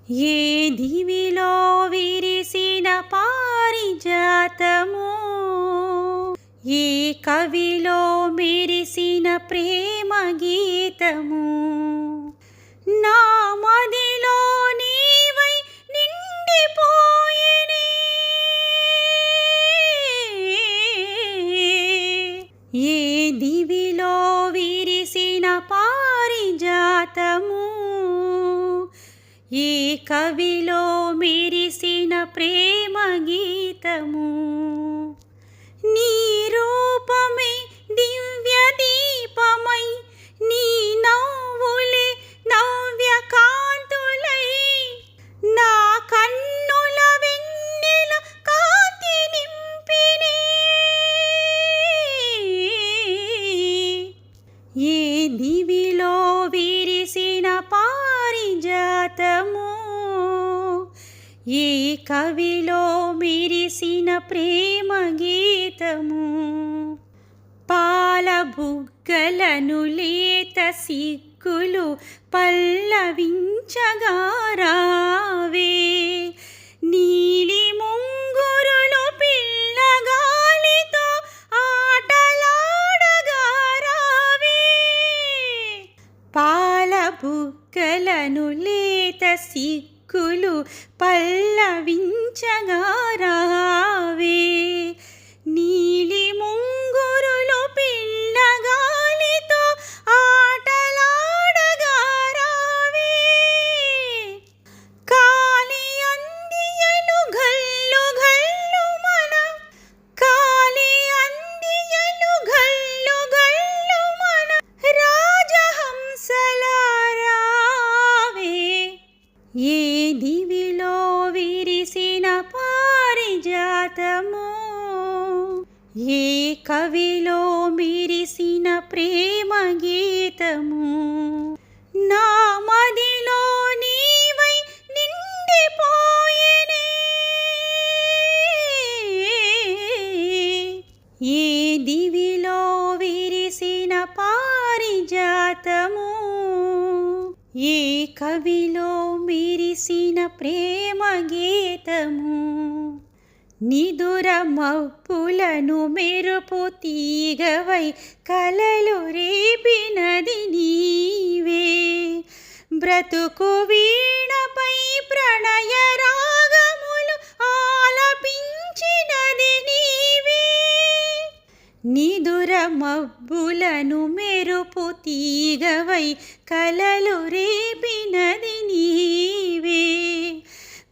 ఏ దివిలో విరిసిన పారిజాతము, ఏ కవిలో మెరిసిన ప్రేమ గీతము, నా మదిలో నీవై నిండిపోయినే. ఏ దివిలో విరిసిన పారిజాతము, ఏ కవిలో మెరిసిన ప్రేమ గీతము, నీ రూపమే దివ్య దీపమై, నీ నవ్వులే నవ్య కాంతులై, నా కన్నుల వెన్నెల కాంతి నింపినే. ఏ దివిలో విరిసిన పారిజాతము, ఏ కవిలో మెరిసిన ప్రేమ గీతము, పాల బుగ్గలను లేత సిగ్గులు పల్లవించగా రావే, నీలి ముంగురులు పిల్లగాలితో ఆటలాడగా రావే, పాల బుగ్గలను లేత సిగ్గులు పల్లవించగా రావే, నీలి ముంగురులు పిల్లగాలితో ఆటలాడగా రావే, కాలి అందియలు గల్లు గల్లు మన, కాలి అందియలు గల్లు గల్లు మన, రాజహంసలారావే. ఏ దివిలో విరిసిన పారిజాతము, ఏ కవిలో మెరిసిన ప్రేమ గీతము, నా మదిలో నీవై నిండిపోయినే. ఏ దివిలో విరిసిన పారిజాతము, ఏ కవిలో మెరిసిన ప్రేమ గీతము, నిదుర మబ్బులను మెరుపు తీగవై కలలు రేపినది నీవే, బ్రతుకు వీణపై ప్రణయ రాగములు ఆలపించినది నీవే, నిదుర మబ్బులను మెరుపు తీగవై కలలు రేపినది నీవే,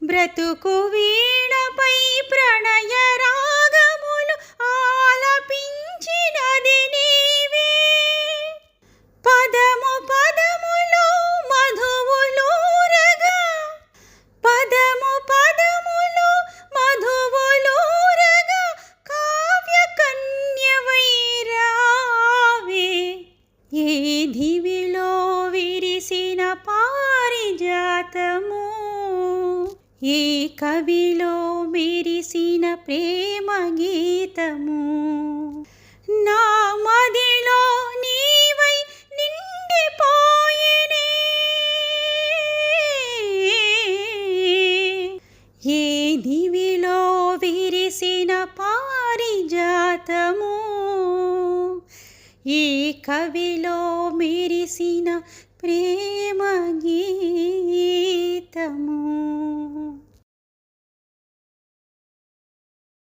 బ్రతుకు వీణపై ప్రణయ రాగములు ఆలపించినది నీవే, పదము పదములో మధువులూరగా, పదము పదములో మధువులూరగా కావ్య కన్యవై రావే. ఏ దివిలో విరిసిన పారిజాతము, ఏ కవిలో మెరిసిన ప్రేమ గీతము, నా మదిలో నీవై నిండిపోయినే. ఏ దివిలో విరిసిన పారిజాతము, ఏ కవిలో మెరిసిన ప్రేమ గీతము.